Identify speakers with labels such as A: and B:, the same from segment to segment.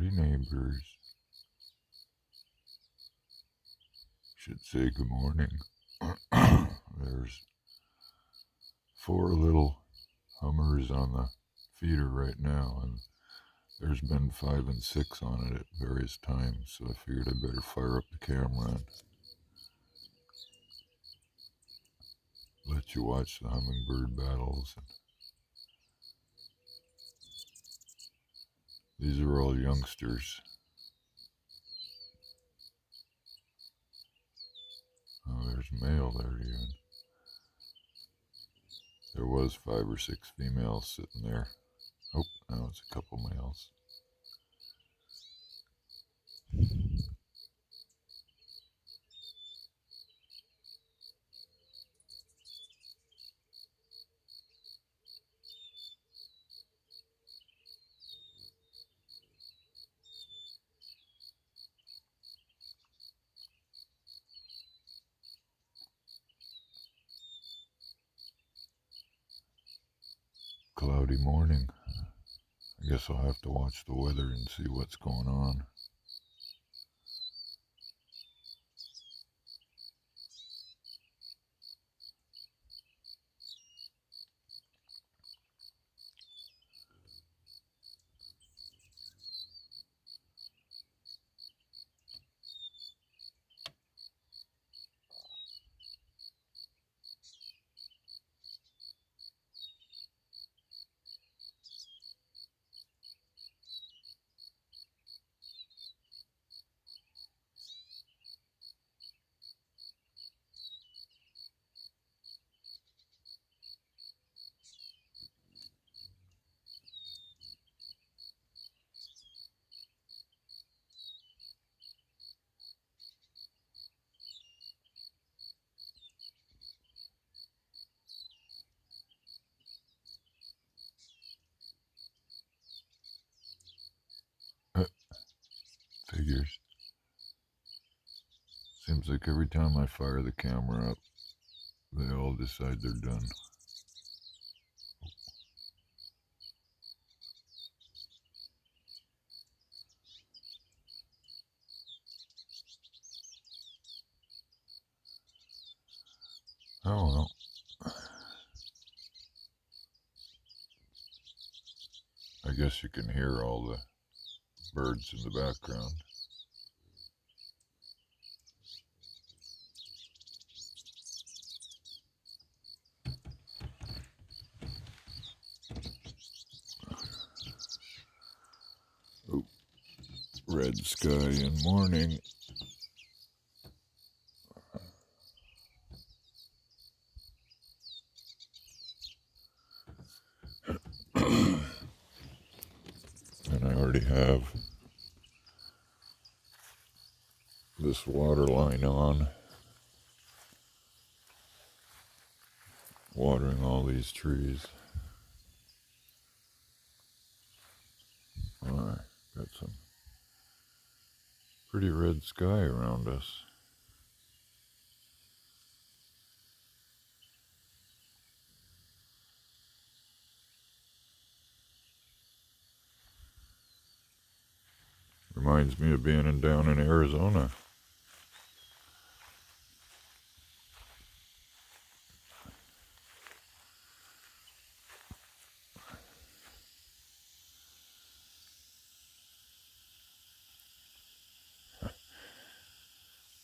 A: Howdy, neighbors. Should say good morning. There's 4 little hummers on the feeder right now, and there's been 5 and 6 on it at various times, so I figured I better fire up the camera and let you watch the hummingbird battles. These are all youngsters. Oh, there's a male there even. There was 5 or 6 females sitting there. Oh, now it's a couple males. Cloudy morning. I guess I'll have to watch the weather and see what's going on. Figures. Seems like every time I fire the camera up, they all decide they're done. Oh well. I guess you can hear all the birds in the background. Oh, red sky and morning. And I already have this water line on, watering all these trees. Got some pretty red sky around us. Reminds me of being down in Arizona.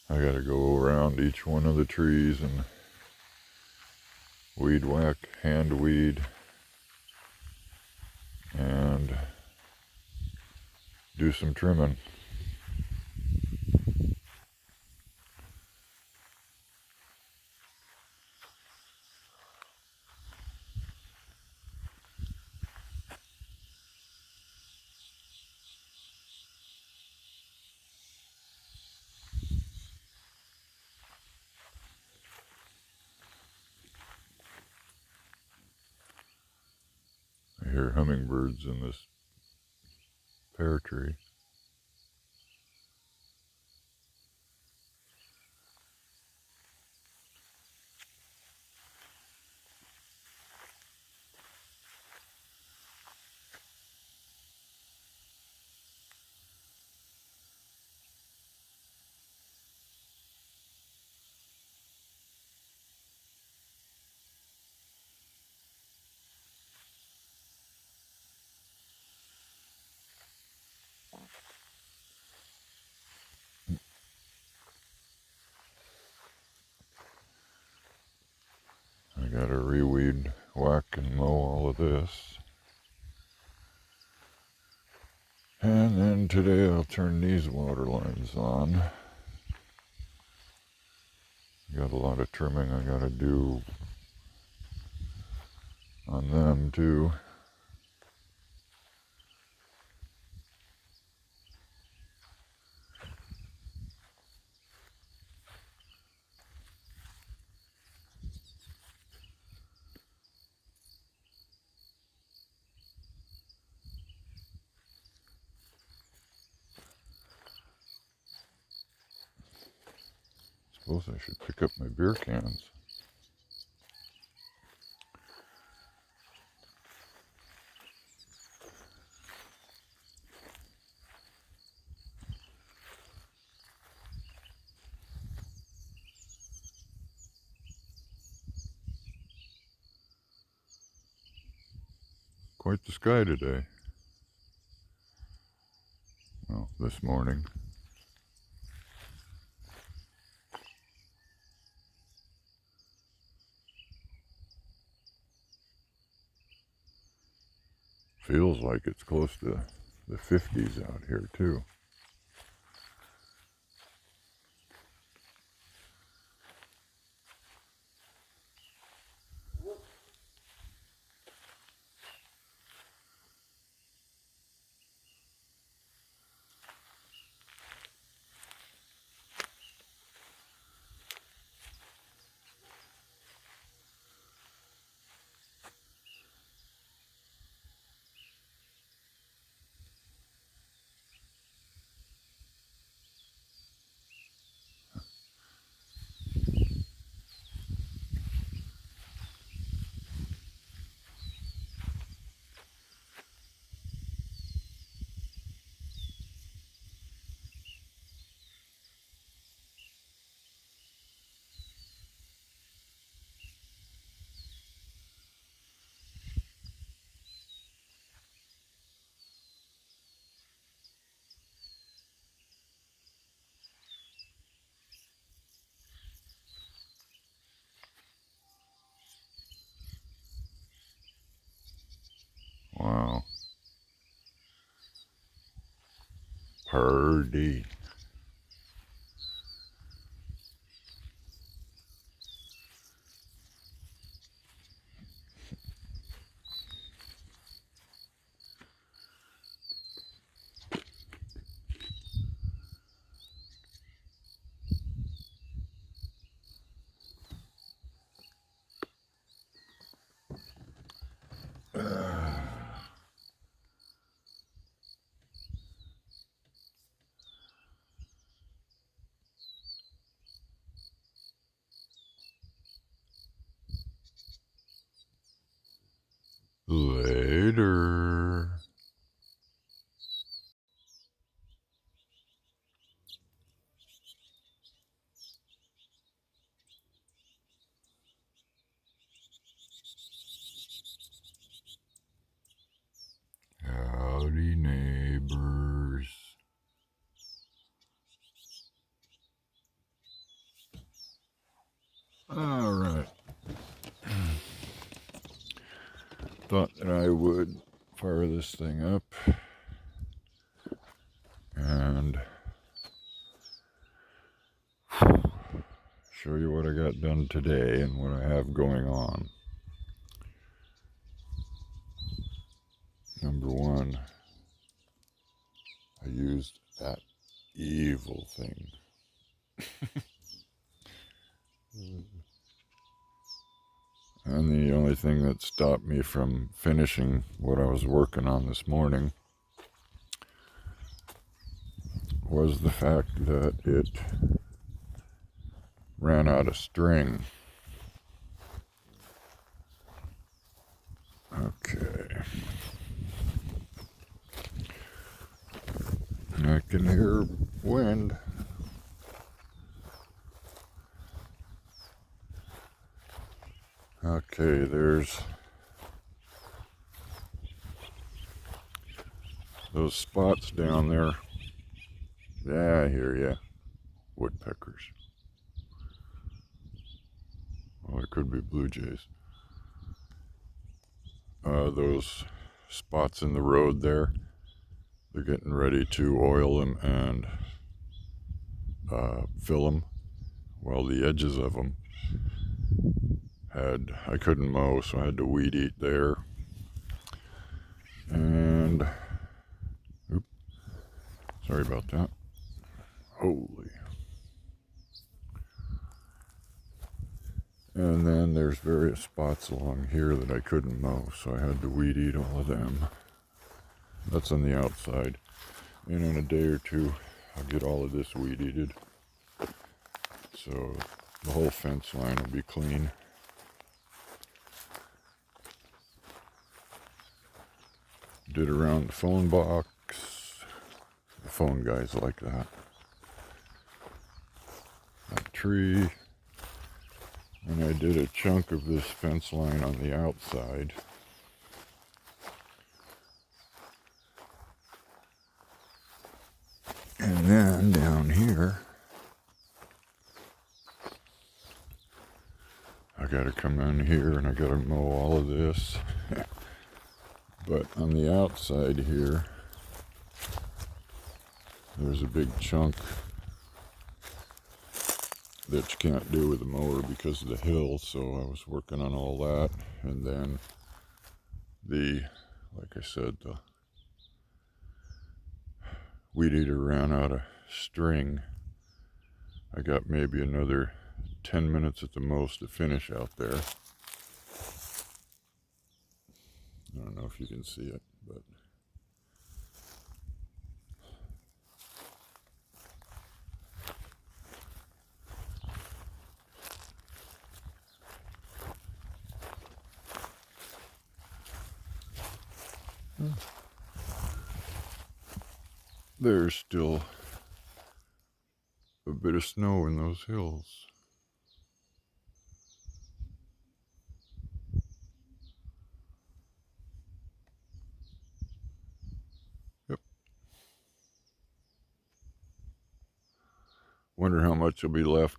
A: I gotta go around each one of the trees and weed whack, hand weed, and do some trimming. I hear hummingbirds in this pear tree. this. And then today I'll turn these water lines on. Got a lot of trimming I gotta do on them too. Suppose I should pick up my beer cans. Quite the sky today. Well, this morning. Feels like it's close to the 50s out here too. Wow. Purdy. Later. Howdy, neighbors. All right. Thought that I would fire this thing up and show you what I got done today and what I have going on. Number one, I used that evil thing. And the only thing that stopped me from finishing what I was working on this morning was the fact that it ran out of string. Okay. I can hear wind. Okay, there's those spots down there. Yeah, I hear ya. Woodpeckers. Well, it could be blue jays. those spots in the road there. They're getting ready to oil them and fill them. Well, the edges of them I couldn't mow, so I had to weed eat there. And, sorry about that. Holy. And then there's various spots along here that I couldn't mow, so I had to weed eat all of them. That's on the outside. And in a day or two, I'll get all of this weed eated. So the whole fence line will be clean. Did around the phone box. The phone guys like that. That tree. And I did a chunk of this fence line on the outside. And then down here, I gotta come in here and I gotta mow all of this. But on the outside here, there's a big chunk that you can't do with a mower because of the hill, so I was working on all that. And then like I said, the weed eater ran out of string. I got maybe another 10 minutes at the most to finish out there. I don't know if you can see it, but there's still a bit of snow in those hills. Yep. Wonder how much will be left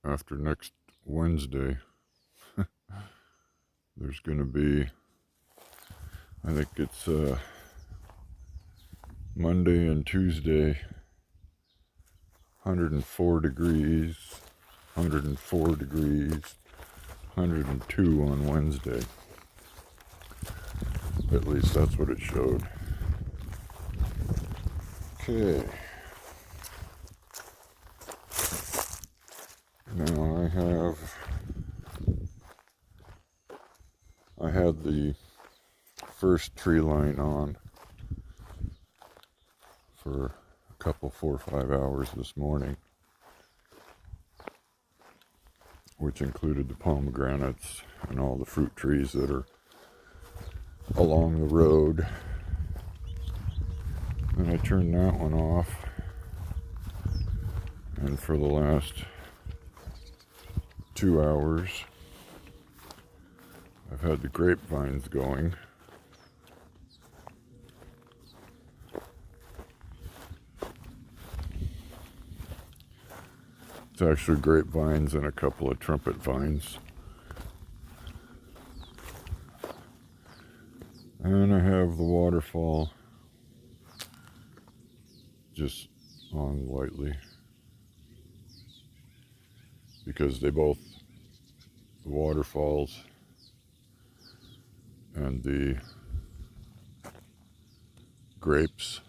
A: after next Wednesday. There's going to be, I think it's Monday and Tuesday, 104 degrees, 104 degrees, 102 on Wednesday. At least that's what it showed. Okay. Now I had the first tree line on for a couple, 4 or 5 hours this morning, which included the pomegranates and all the fruit trees that are along the road. And I turned that one off, and for the last 2 hours I've had the grapevines going. It's actually grapevines and a couple of trumpet vines. And I have the waterfall just on lightly, because the waterfalls and the grapes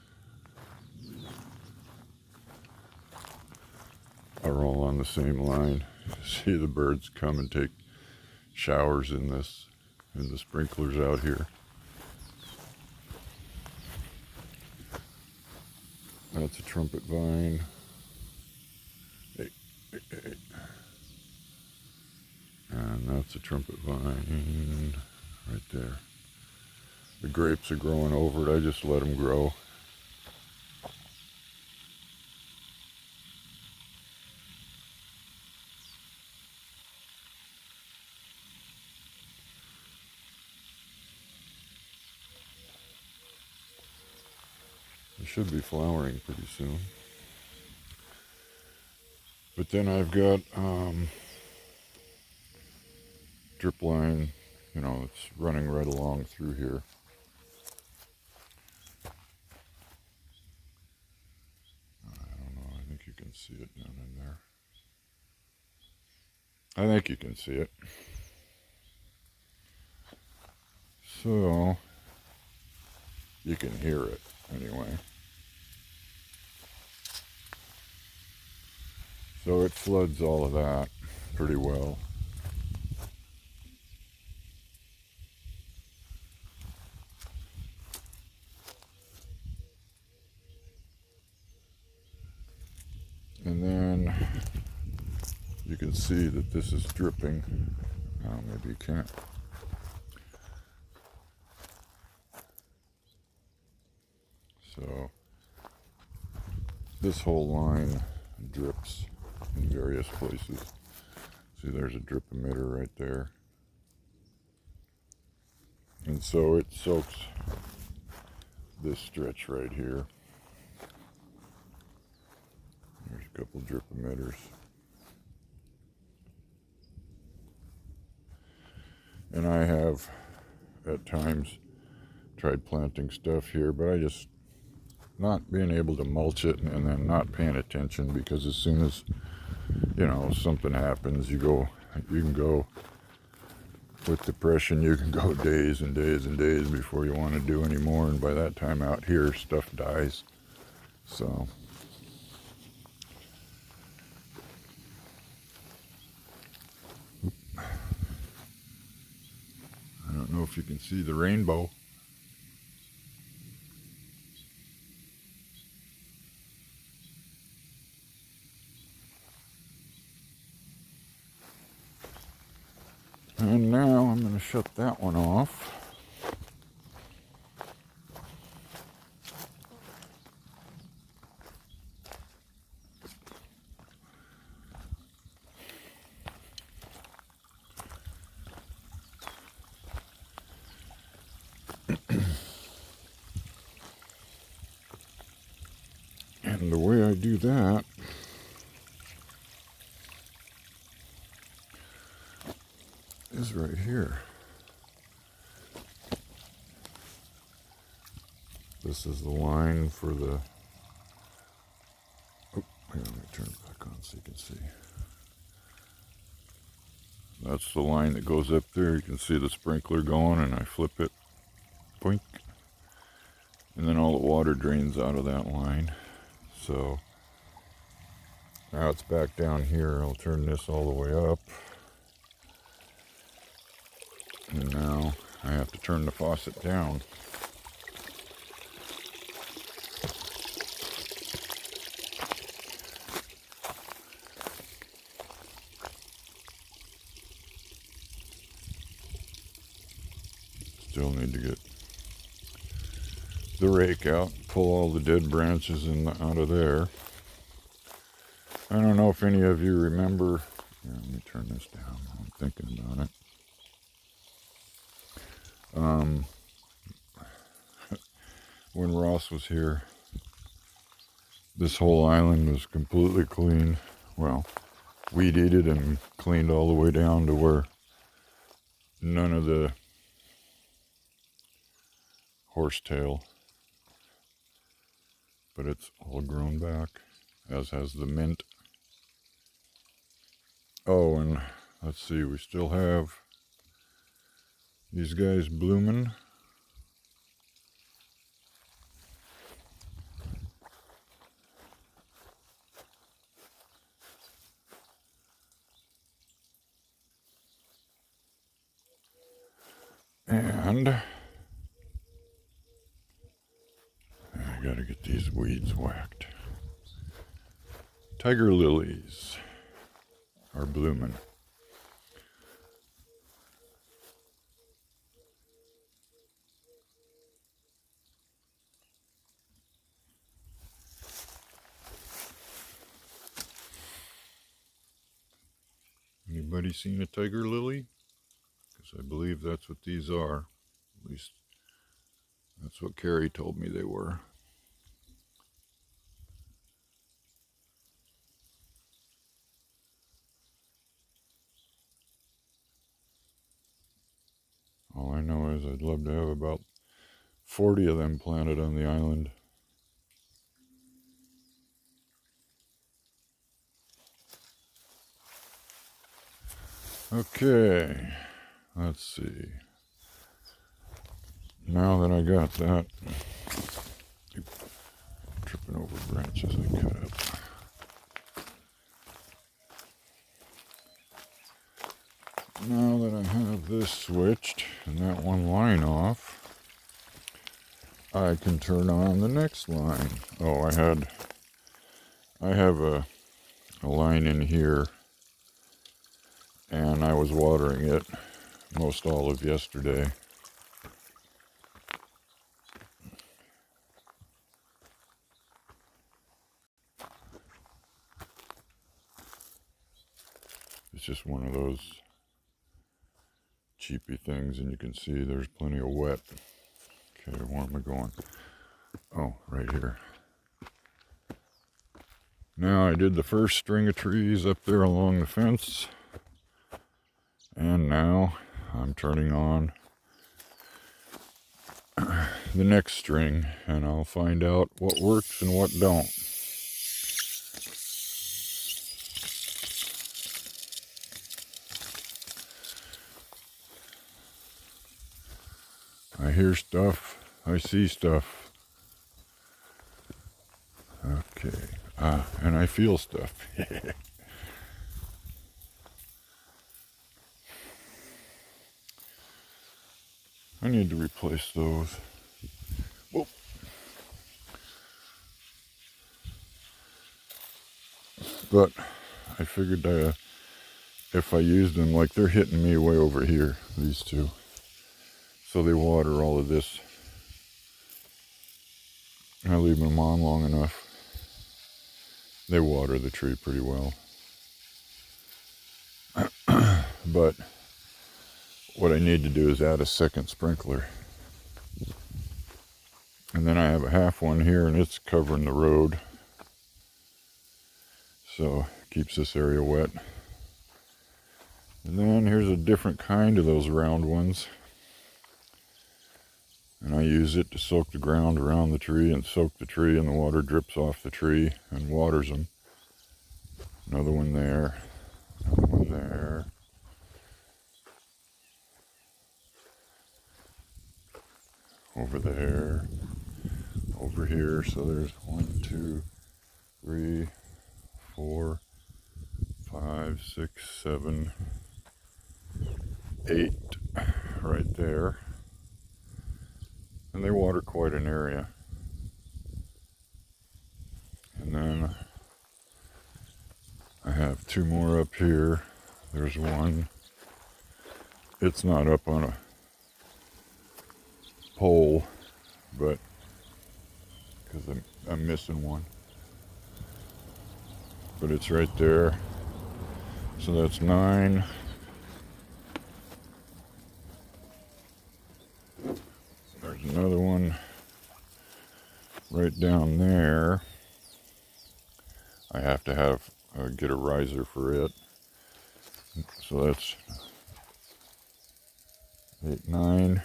A: are all on the same line. See the birds come and take showers in the sprinklers out here. That's a trumpet vine. Hey. And that's a trumpet vine right there. The grapes are growing over it. I just let them grow. They should be flowering pretty soon. But then I've got drip line you know, it's running right along through here. I don't know, I think you can see it down in there. I think you can see it. So, you can hear it anyway. So it floods all of that pretty well. And then you can see that this is dripping. Oh, maybe you can't. So this whole line drips in various places. See, there's a drip emitter right there. And so it soaks this stretch right here. There's a couple drip emitters. And I have, at times, tried planting stuff here, but I just, not being able to mulch it and then not paying attention, because as soon as, you know, something happens, you can go, with depression, you can go days and days and days before you want to do any more, and by that time out here, stuff dies. So, I don't know if you can see the rainbow. And now I'm going to shut that one off. And the way I do that is right here. This is the line for the... Oh, here, let me turn it back on so you can see. That's the line that goes up there. You can see the sprinkler going, and I flip it. Boink. And then all the water drains out of that line. So now it's back down here. I'll turn this all the way up. And now I have to turn the faucet down. Still need to get the rake out, pull all the dead branches out of there. I don't know if any of you remember. Here, let me turn this down while I'm thinking about it. When Ross was here, this whole island was completely clean. Well, weed-eated and cleaned all the way down to where none of the horsetail, but it's all grown back, as has the mint. Oh, and let's see, we still have these guys blooming. And I gotta get these weeds whacked. Tiger lilies are blooming. Anybody seen a tiger lily? Because I believe that's what these are. At least that's what Carrie told me they were. All I know is I'd love to have about 40 of them planted on the island. Okay, let's see. Now that I got that, tripping over branches I cut up. Now that I have this switched and that one line off, I can turn on the next line. Oh, I have a line in here, and I was watering it most all of yesterday. It's just one of those cheapy things, and you can see there's plenty of wet. Okay, where am I going? Oh, right here. Now I did the first string of trees up there along the fence, and now I'm turning on the next string, and I'll find out what works and what don't. I hear stuff, I see stuff. Okay, and I feel stuff. I need to replace those. Whoop. But I figured if I use them, like they're hitting me way over here, these two. So they water all of this. I leave them on long enough. They water the tree pretty well. But what I need to do is add a second sprinkler. And then I have a half one here, and it's covering the road. So it keeps this area wet. And then here's a different kind of those round ones. And I use it to soak the ground around the tree and soak the tree, and the water drips off the tree and waters them. Another one there, another one there. Over there, over here. So there's 1, 2, 3, 4, 5, 6, 7, 8 right there. And they water quite an area. And then I have 2 more up here. There's one. It's not up on a pole, but because I'm missing one. But it's right there. So that's 9. There's another one right down there. I have to get a riser for it. So that's 8, 9.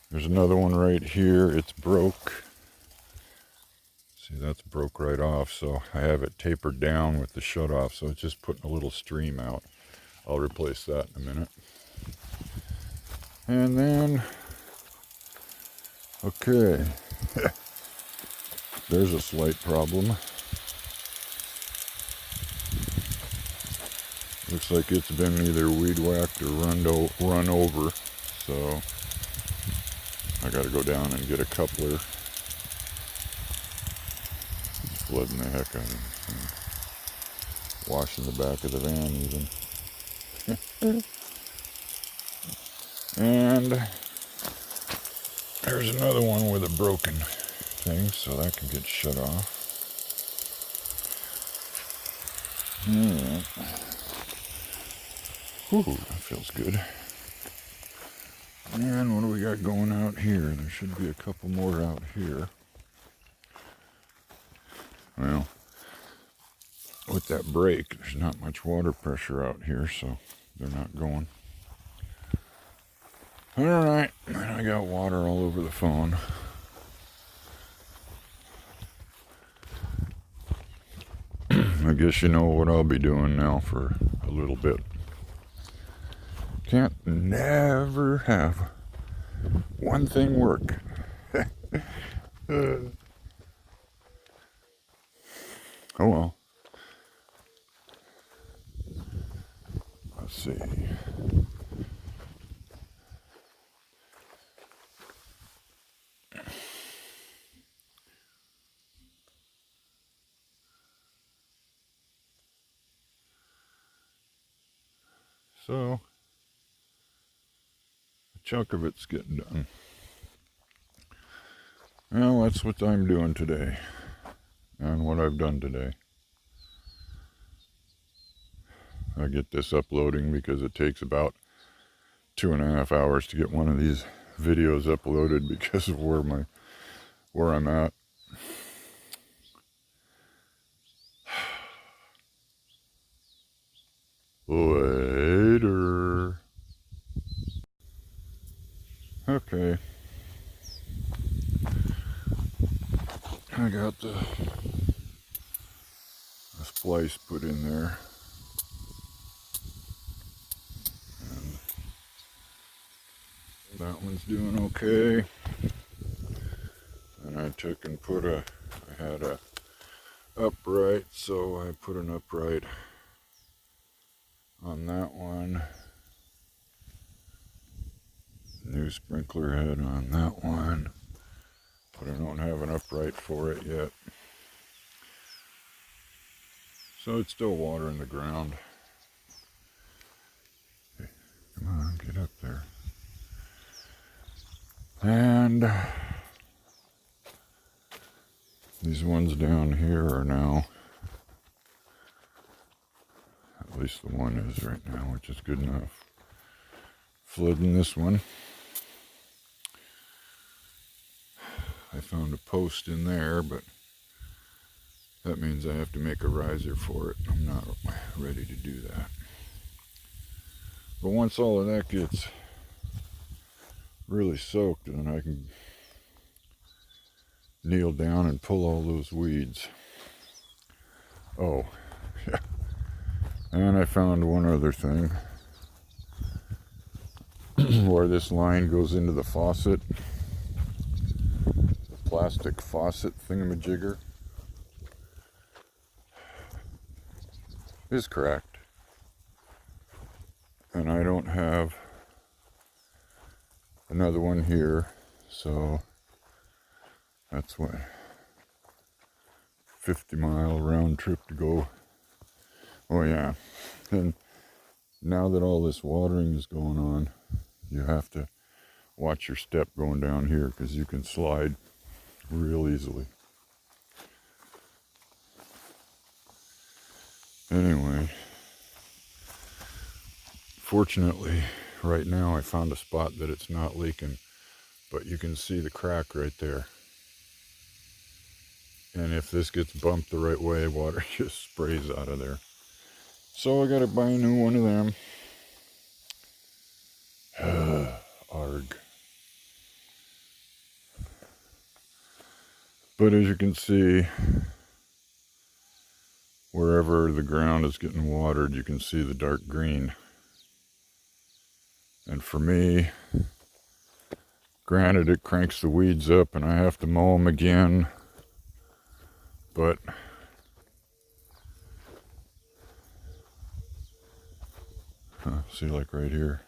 A: There's another one right here. It's broke. See, that's broke right off. So I have it tapered down with the shut off. So it's just putting a little stream out. I'll replace that in a minute. And then, okay, there's a slight problem. Looks like it's been either weed whacked or run over. So I got to go down and get a coupler. It's flooding the heck out of it. Washing the back of the van even. And there's another one with a broken thing, so that can get shut off. Alright. Whew, that feels good. And what do we got going out here? There should be a couple more out here. Well, with that break, there's not much water pressure out here, so they're not going. Alright, I got water all over the phone. I guess you know what I'll be doing now for a little bit. Can't never have one thing work. Oh well. Let's see. So, a chunk of it's getting done. Well, that's what I'm doing today, and what I've done today. I get this uploading because it takes about 2.5 hours to get one of these videos uploaded because of where I'm at. Later. Okay. I got the splice put in there. And that one's doing okay. And I took and I had a upright, so I put an upright on that one. New sprinkler head on that one. But I don't have an upright for it yet. So it's still water in the ground. Hey, come on, get up there. And these ones down here are now, at least the one is right now, which is good enough. Flooding this one. I found a post in there, but that means I have to make a riser for it. I'm not ready to do that. But once all of that gets really soaked, then I can kneel down and pull all those weeds. Oh, yeah. And I found one other thing. Where this line goes into the faucet. The plastic faucet thingamajigger is cracked. And I don't have another one here, so that's what 50-mile round trip to go. Oh yeah, and now that all this watering is going on, you have to watch your step going down here because you can slide real easily. Anyway, fortunately right now I found a spot that it's not leaking, but you can see the crack right there. And if this gets bumped the right way, water just sprays out of there. So I gotta buy a new one of them. Arg. But as you can see, wherever the ground is getting watered, you can see the dark green. And for me, granted it cranks the weeds up and I have to mow them again, but see, like right here,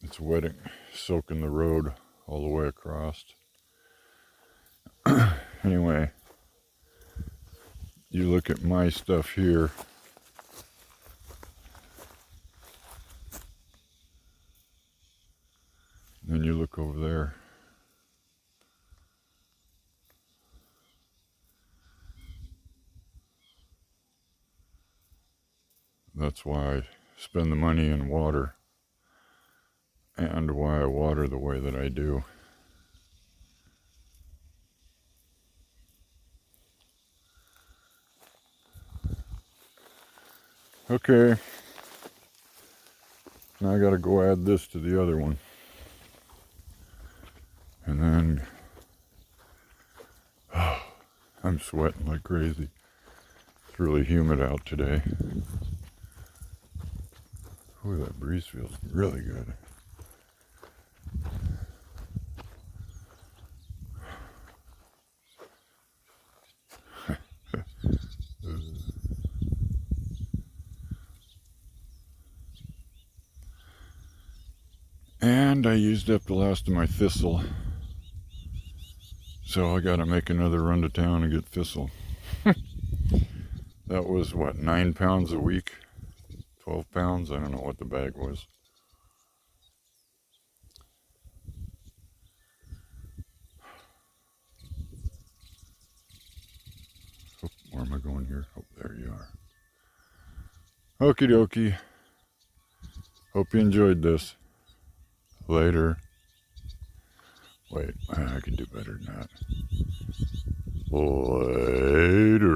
A: it's wetting, soaking the road all the way across. Anyway, you look at my stuff here, then you look over there. That's why I spend the money in water and why I water the way that I do. Okay, Now I gotta go add this to the other one. And then, I'm sweating like crazy. It's really humid out today. Ooh, that breeze feels really good. And I used up the last of my thistle. So I gotta make another run to town and get thistle. That was what, 9 pounds a week? 12 pounds? I don't know what the bag was. Oh, where am I going here? Oh, there you are. Okie dokie. Hope you enjoyed this. Later. Wait, I can do better than that. Later.